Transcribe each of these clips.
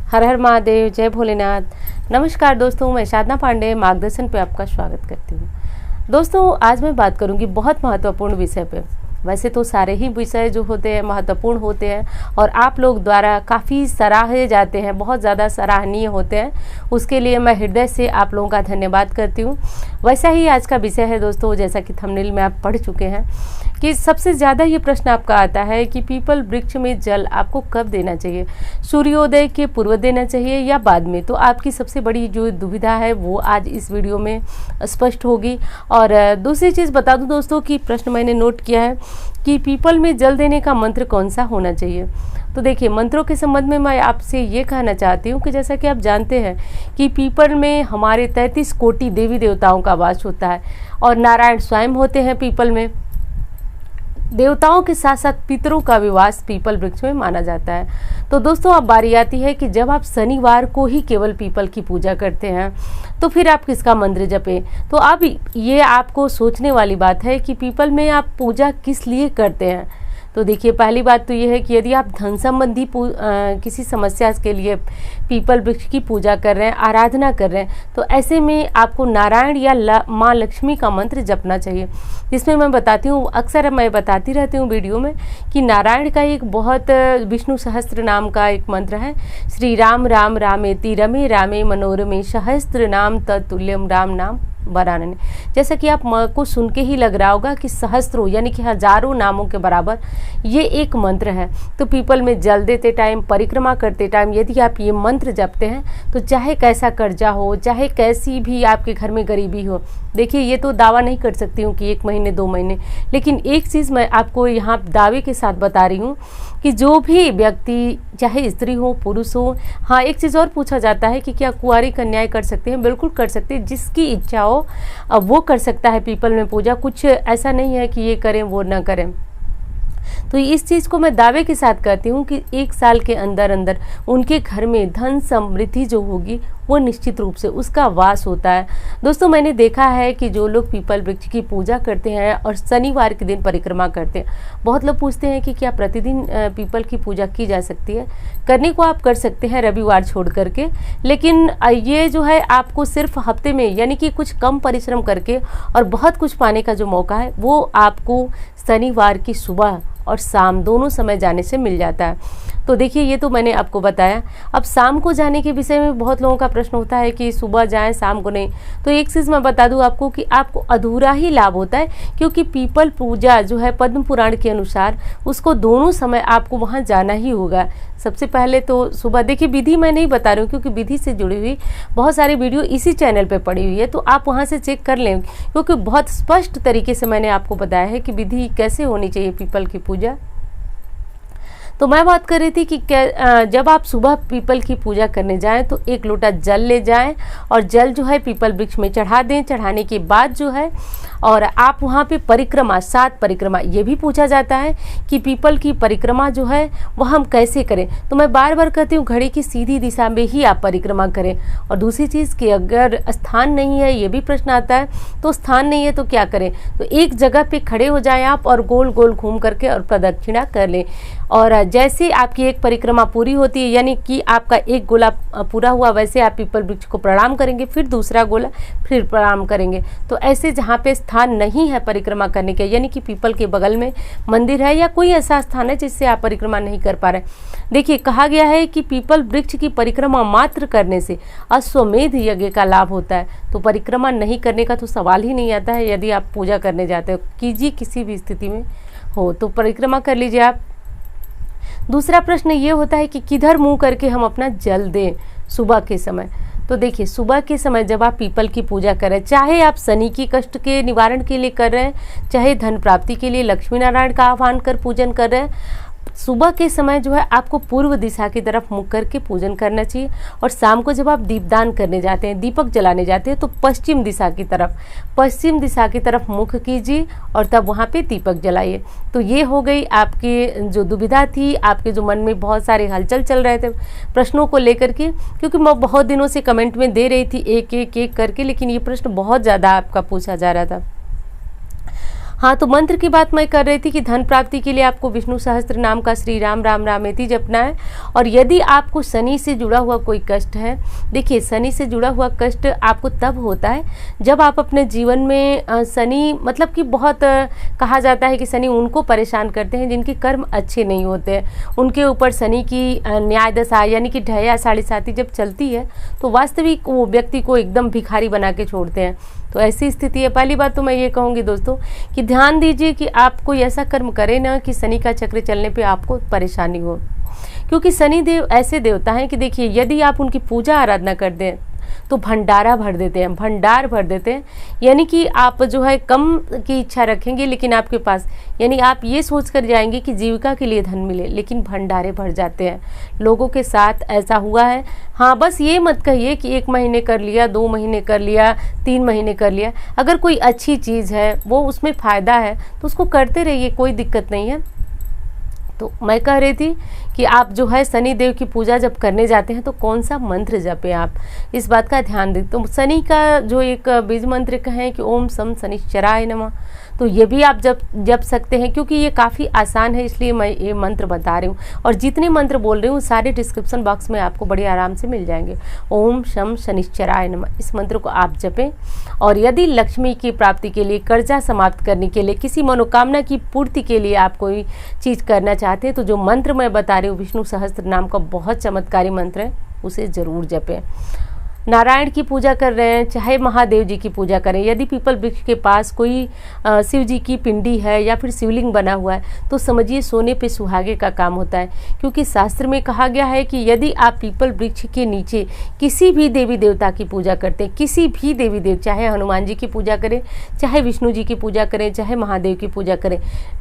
हर हर महादेव, जय भोलेनाथ। नमस्कार दोस्तों, मैं साधना पांडे मार्गदर्शन पे आपका स्वागत करती हूँ। दोस्तों, आज मैं बात करूँगी बहुत महत्वपूर्ण विषय पे। वैसे तो सारे ही विषय जो होते हैं महत्वपूर्ण होते हैं और आप लोग द्वारा काफ़ी सराहे जाते हैं, बहुत ज़्यादा सराहनीय होते हैं। उसके लिए मैं हृदय से आप लोगों का धन्यवाद करती हूँ। वैसा ही आज का विषय है दोस्तों, जैसा कि थंबनेल में आप पढ़ चुके हैं कि सबसे ज़्यादा ये प्रश्न आपका आता है कि पीपल वृक्ष में जल आपको कब देना चाहिए, सूर्योदय के पूर्व देना चाहिए या बाद में। तो आपकी सबसे बड़ी जो दुविधा है वो आज इस वीडियो में स्पष्ट होगी। और दूसरी चीज़ बता दूं दोस्तों कि प्रश्न मैंने नोट किया है कि पीपल में जल देने का मंत्र कौन सा होना चाहिए। तो देखिए, मंत्रों के संबंध में मैं आपसे ये कहना चाहती हूँ कि जैसा कि आप जानते हैं कि पीपल में हमारे 33 कोटि देवी देवताओं का वास होता है और नारायण स्वयं होते हैं पीपल में। देवताओं के साथ साथ पितरों का भी वास पीपल वृक्ष में माना जाता है। तो दोस्तों, अब बारी आती है कि जब आप शनिवार को ही केवल पीपल की पूजा करते हैं तो फिर आप किसका मंत्र जपें। तो अब ये आपको सोचने वाली बात है कि पीपल में आप पूजा किस लिए करते हैं। तो देखिए, पहली बात तो ये है कि यदि आप धन संबंधी किसी समस्या के लिए पीपल वृक्ष की पूजा कर रहे हैं, आराधना कर रहे हैं, तो ऐसे में आपको नारायण या माँ लक्ष्मी का मंत्र जपना चाहिए। जिसमें मैं बताती हूँ, अक्सर मैं बताती रहती हूँ वीडियो में कि नारायण का एक बहुत विष्णु सहस्त्र नाम का एक मंत्र है, श्री राम राम रामेति रमे रामे मनोरमे सहस्त्र नाम तत्तुल्यम राम नाम वरानने। जैसा कि आप को सुन के ही लग रहा होगा कि सहस्त्रों यानी कि हजारों नामों के बराबर ये एक मंत्र है। तो पीपल में जल देते टाइम, परिक्रमा करते टाइम यदि आप ये मंत्र जपते हैं तो चाहे कैसा कर्जा हो, चाहे कैसी भी आपके घर में गरीबी हो, देखिए ये तो दावा नहीं कर सकती हूँ कि 1 महीने 2 महीने, लेकिन एक चीज़ मैं आपको यहाँ दावे के साथ बता रही हूँ कि जो भी व्यक्ति, चाहे स्त्री हो पुरुष हो। हाँ, एक चीज़ और पूछा जाता है कि क्या कुंवारी कन्याएं कर सकते हैं। बिल्कुल कर सकते हैं, जिसकी इच्छा हो वो कर सकता है पीपल में पूजा। कुछ ऐसा नहीं है कि ये करें वो ना करें। तो इस चीज़ को मैं दावे के साथ कहती हूँ कि 1 साल के अंदर अंदर उनके घर में धन समृद्धि जो होगी वो निश्चित रूप से उसका वास होता है। दोस्तों, मैंने देखा है कि जो लोग पीपल वृक्ष की पूजा करते हैं और शनिवार के दिन परिक्रमा करते हैं, बहुत लोग पूछते हैं कि क्या प्रतिदिन पीपल की पूजा की जा सकती है। करने को आप कर सकते हैं रविवार छोड़ करके, लेकिन ये जो है आपको सिर्फ हफ्ते में यानी कि कुछ कम परिश्रम करके और बहुत कुछ पाने का जो मौका है वो आपको शनिवार की सुबह और शाम दोनों समय जाने से मिल जाता है। तो देखिए, ये तो मैंने आपको बताया। अब शाम को जाने के विषय में बहुत लोगों का प्रश्न होता है कि सुबह जाएं शाम को नहीं। तो एक चीज़ मैं बता दूं आपको कि आपको अधूरा ही लाभ होता है, क्योंकि पीपल पूजा जो है पद्म पुराण के अनुसार उसको दोनों समय आपको वहाँ जाना ही होगा। सबसे पहले तो सुबह, देखिए विधि मैं नहीं बता रही हूँ क्योंकि विधि से जुड़ी हुई बहुत सारी वीडियो इसी चैनल पे पड़ी हुई है, तो आप वहाँ से चेक कर लें, क्योंकि बहुत स्पष्ट तरीके से मैंने आपको बताया है कि विधि कैसे होनी चाहिए पीपल की पूजा। तो मैं बात कर रही थी कि जब आप सुबह पीपल की पूजा करने जाएं तो 1 लोटा जल ले जाएं और जल जो है पीपल वृक्ष में चढ़ा दें। चढ़ाने के बाद जो है और आप वहाँ पे परिक्रमा, 7 परिक्रमा, ये भी पूछा जाता है कि पीपल की परिक्रमा जो है वह हम कैसे करें। तो मैं बार बार कहती हूँ, घड़ी की सीधी दिशा में ही आप परिक्रमा करें। और दूसरी चीज़ कि अगर स्थान नहीं है, ये भी प्रश्न आता है, तो स्थान नहीं है तो क्या करें। तो एक जगह पे खड़े हो जाएं आप और गोल गोल घूम करके और प्रदक्षिणा कर लें। और जैसे आपकी एक परिक्रमा पूरी होती है, यानी कि आपका एक गोला पूरा हुआ, वैसे आप पीपल वृक्ष को प्रणाम करेंगे, फिर दूसरा गोला, फिर प्रणाम करेंगे। तो ऐसे जहाँ पे स्थान नहीं है परिक्रमा करने के, यानी कि पीपल के बगल में मंदिर है या कोई ऐसा स्थान है जिससे आप परिक्रमा नहीं कर पा रहे, देखिए कहा गया है कि पीपल वृक्ष की परिक्रमा मात्र करने से अश्वमेध यज्ञ का लाभ होता है। तो परिक्रमा नहीं करने का तो सवाल ही नहीं आता है। यदि आप पूजा करने जाते हो, कीजिए, किसी भी स्थिति में हो तो परिक्रमा कर लीजिए आप। दूसरा प्रश्न ये होता है कि किधर मुंह करके हम अपना जल दें सुबह के समय। तो देखिए, सुबह के समय जब आप पीपल की पूजा करें, चाहे आप शनि की कष्ट के निवारण के लिए कर रहे हैं, चाहे धन प्राप्ति के लिए लक्ष्मी नारायण का आह्वान कर पूजन कर रहे हैं, सुबह के समय जो है आपको पूर्व दिशा की तरफ मुख करके पूजन करना चाहिए। और शाम को जब आप दीपदान करने जाते हैं, दीपक जलाने जाते हैं, तो पश्चिम दिशा की तरफ मुख कीजिए और तब वहाँ पे दीपक जलाइए। तो ये हो गई आपकी जो दुविधा थी, आपके जो मन में बहुत सारे हलचल चल रहे थे प्रश्नों को लेकर के, क्योंकि मैं बहुत दिनों से कमेंट में दे रही थी एक एक करके, लेकिन ये प्रश्न बहुत ज़्यादा आपका पूछा जा रहा था। हाँ, तो मंत्र की बात मैं कर रही थी कि धन प्राप्ति के लिए आपको विष्णु सहस्त्र नाम का श्री राम राम रामेति जपना है। और यदि आपको शनि से जुड़ा हुआ कोई कष्ट है, देखिए शनि से जुड़ा हुआ कष्ट आपको तब होता है जब आप अपने जीवन में शनि मतलब कि बहुत कहा जाता है कि शनि उनको परेशान करते हैं जिनके कर्म अच्छे नहीं होते हैं। उनके ऊपर शनि की न्याय दशा यानी कि ढैया साढ़े साती जब चलती है तो वास्तविक वो व्यक्ति को एकदम भिखारी बना के छोड़ते हैं। तो ऐसी स्थिति है। पहली बात तो मैं ये कहूँगी दोस्तों कि ध्यान दीजिए कि आप कोई ऐसा कर्म करें ना कि शनि का चक्र चलने पे आपको परेशानी हो, क्योंकि शनि देव ऐसे देवता हैं कि देखिए यदि आप उनकी पूजा आराधना कर दें तो भंडारा भर देते हैं, भंडार भर देते हैं। यानी कि आप जो है कम की इच्छा रखेंगे लेकिन आपके पास, यानी आप ये सोच कर जाएंगे कि जीविका के लिए धन मिले, लेकिन भंडारे भर जाते हैं। लोगों के साथ ऐसा हुआ है। हाँ, बस ये मत कहिए कि 1 महीने कर लिया, 2 महीने कर लिया, 3 महीने कर लिया। अगर कोई अच्छी चीज़ है, वो उसमें फ़ायदा है तो उसको करते रहिए, कोई दिक्कत नहीं है। तो मैं कह रही थी कि आप जो है शनि देव की पूजा जब करने जाते हैं तो कौन सा मंत्र जपें, आप इस बात का ध्यान दें। तो शनि का जो एक बीज मंत्र कहें कि ओम सम शनिश्चराय नमः, तो ये भी आप जप सकते हैं, क्योंकि ये काफ़ी आसान है इसलिए मैं ये मंत्र बता रही हूँ। और जितने मंत्र बोल रही हूँ सारे डिस्क्रिप्शन बॉक्स में आपको बड़े आराम से मिल जाएंगे। ओम शम शनिश्चराय नमः, इस मंत्र को आप जपें। और यदि लक्ष्मी की प्राप्ति के लिए, कर्जा समाप्त करने के लिए, किसी मनोकामना की पूर्ति के लिए आप कोई चीज़ करना चाहते हैं तो जो मंत्र मैं बता रही हूँ विष्णु सहस्त्र नाम का बहुत चमत्कारी मंत्र है, उसे ज़रूर जपें। नारायण की पूजा कर रहे हैं चाहे महादेव जी की पूजा करें, यदि पीपल वृक्ष के पास कोई शिव जी की पिंडी है या फिर शिवलिंग बना हुआ है तो समझिए सोने पे सुहागे का काम होता है। क्योंकि शास्त्र में कहा गया है कि यदि आप पीपल वृक्ष के नीचे किसी भी देवी देवता की पूजा करते हैं, किसी भी देवी देव, चाहे हनुमान जी की पूजा करें, चाहे विष्णु जी की पूजा करें, चाहे महादेव की पूजा करें,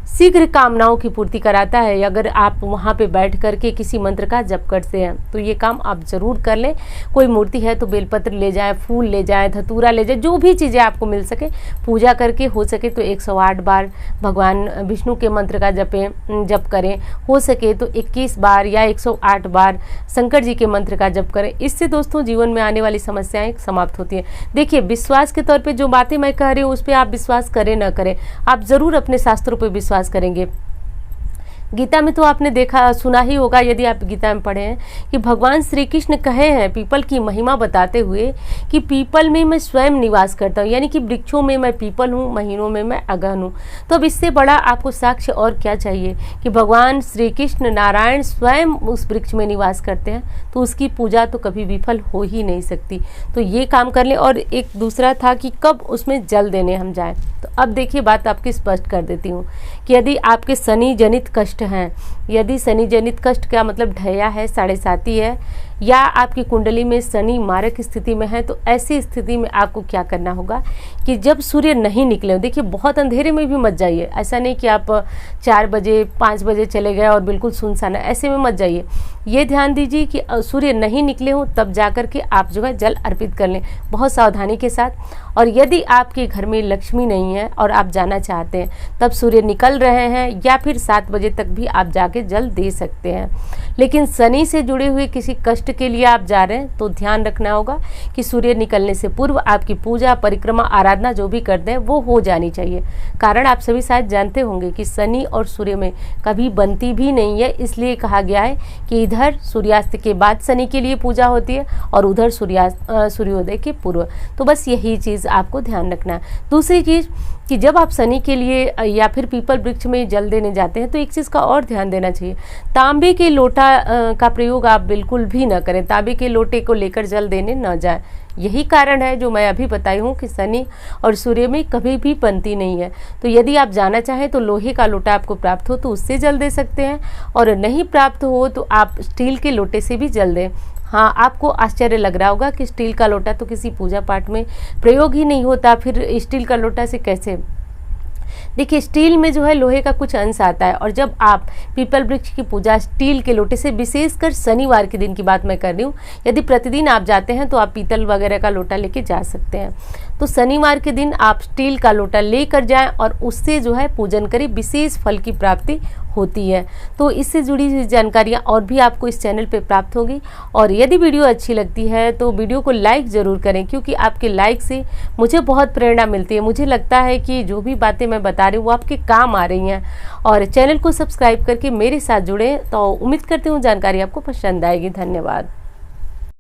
शीघ्र कामनाओं की पूर्ति कराता है। अगर आप वहाँ पे बैठ करके किसी मंत्र का जप करते हैं तो ये काम आप ज़रूर कर लें। कोई मूर्ति है तो बेलपत्र ले जाएं, फूल ले जाएं, धतूरा ले जाएं, जो भी चीज़ें आपको मिल सके पूजा करके, हो सके तो 108 बार भगवान विष्णु के मंत्र का जप करें, हो सके तो 21 बार या 108 बार शंकर जी के मंत्र का जप करें। इससे दोस्तों जीवन में आने वाली समस्याएं समाप्त होती हैं। देखिए विश्वास के तौर पे जो बातें मैं कह रही हूँ उस पर आप विश्वास करें ना करें, आप ज़रूर अपने शास्त्रों पर विश्वास करेंगे। गीता में तो आपने देखा सुना ही होगा, यदि आप गीता में पढ़े हैं, कि भगवान श्री कृष्ण कहे हैं पीपल की महिमा बताते हुए कि पीपल में मैं स्वयं निवास करता हूँ, यानी कि वृक्षों में मैं पीपल हूँ, महीनों में मैं अगहन हूँ। तो अब इससे बड़ा आपको साक्ष्य और क्या चाहिए कि भगवान श्री कृष्ण नारायण स्वयं उस वृक्ष में निवास करते हैं, तो उसकी पूजा तो कभी विफल हो ही नहीं सकती। तो ये काम कर लें। और एक दूसरा था कि कब उसमें जल देने हम जाएं, तो अब देखिए बात आपकी स्पष्ट कर देती हूँ कि यदि आपके शनि जनित कष्ट हैं, यदि शनि जनित कष्ट का मतलब ढैया है, साढ़े साती है, या आपकी कुंडली में शनि मारक स्थिति में है, तो ऐसी स्थिति में आपको क्या करना होगा कि जब सूर्य नहीं निकले, देखिए बहुत अंधेरे में भी मत जाइए। ऐसा नहीं कि आप 4 बजे 5 बजे चले गए और बिल्कुल सुनसान है, ऐसे में मत जाइए। ये ध्यान दीजिए कि सूर्य नहीं निकले हो तब जाकर के आप जो है जल अर्पित कर लें, बहुत सावधानी के साथ। और यदि आपके घर में लक्ष्मी नहीं है और आप जाना चाहते हैं, तब सूर्य निकल रहे हैं या फिर 7 बजे तक भी आप जाके जल दे सकते हैं। लेकिन शनि से जुड़े हुए किसी कष्ट के लिए आप जा रहे हैं तो ध्यान रखना होगा कि सूर्य निकलने से पूर्व आपकी पूजा परिक्रमा आराधना जो भी करते हैं वो हो जानी चाहिए। कारण आप सभी शायद जानते होंगे कि शनि और सूर्य में कभी बनती भी नहीं है, इसलिए कहा गया है कि इधर सूर्यास्त के बाद शनि के लिए पूजा होती है और उधर सूर्योदय के पूर्व। तो बस यही चीज़ आपको ध्यान रखना है। दूसरी चीज़ कि जब आप शनि के लिए या फिर पीपल वृक्ष में जल देने जाते हैं तो एक चीज़ का और ध्यान देना चाहिए, तांबे के लोटा का प्रयोग आप बिल्कुल भी न करें, तांबे के लोटे को लेकर जल देने न जाएं। यही कारण है जो मैं अभी बताई हूँ कि शनि और सूर्य में कभी भी बनती नहीं है। तो यदि आप जाना चाहें तो लोहे का लोटा आपको प्राप्त हो तो उससे जल दे सकते हैं, और नहीं प्राप्त हो तो आप स्टील के लोटे से भी जल दें। हाँ, आपको आश्चर्य लग रहा होगा कि स्टील का लोटा तो किसी पूजा पाठ में प्रयोग ही नहीं होता, फिर स्टील का लोटा से कैसे? देखिए स्टील में जो है लोहे का कुछ अंश आता है, और जब आप पीपल वृक्ष की पूजा स्टील के लोटे से, विशेषकर शनिवार के दिन की बात मैं कर रही हूँ, यदि प्रतिदिन आप जाते हैं तो आप पीतल वगैरह का लोटा लेके जा सकते हैं। तो शनिवार के दिन आप स्टील का लोटा लेकर जाएं और उससे जो है पूजन करें, विशेष फल की प्राप्ति होती है। तो इससे जुड़ी हुई जानकारियाँ और भी आपको इस चैनल पे प्राप्त होगी। और यदि वीडियो अच्छी लगती है तो वीडियो को लाइक ज़रूर करें, क्योंकि आपके लाइक से मुझे बहुत प्रेरणा मिलती है। मुझे लगता है कि जो भी बातें मैं बता बता रही हूँ वो आपके काम आ रही हैं। और चैनल को सब्सक्राइब करके मेरे साथ जुड़े, तो उम्मीद करती हूँ जानकारी आपको पसंद आएगी। धन्यवाद।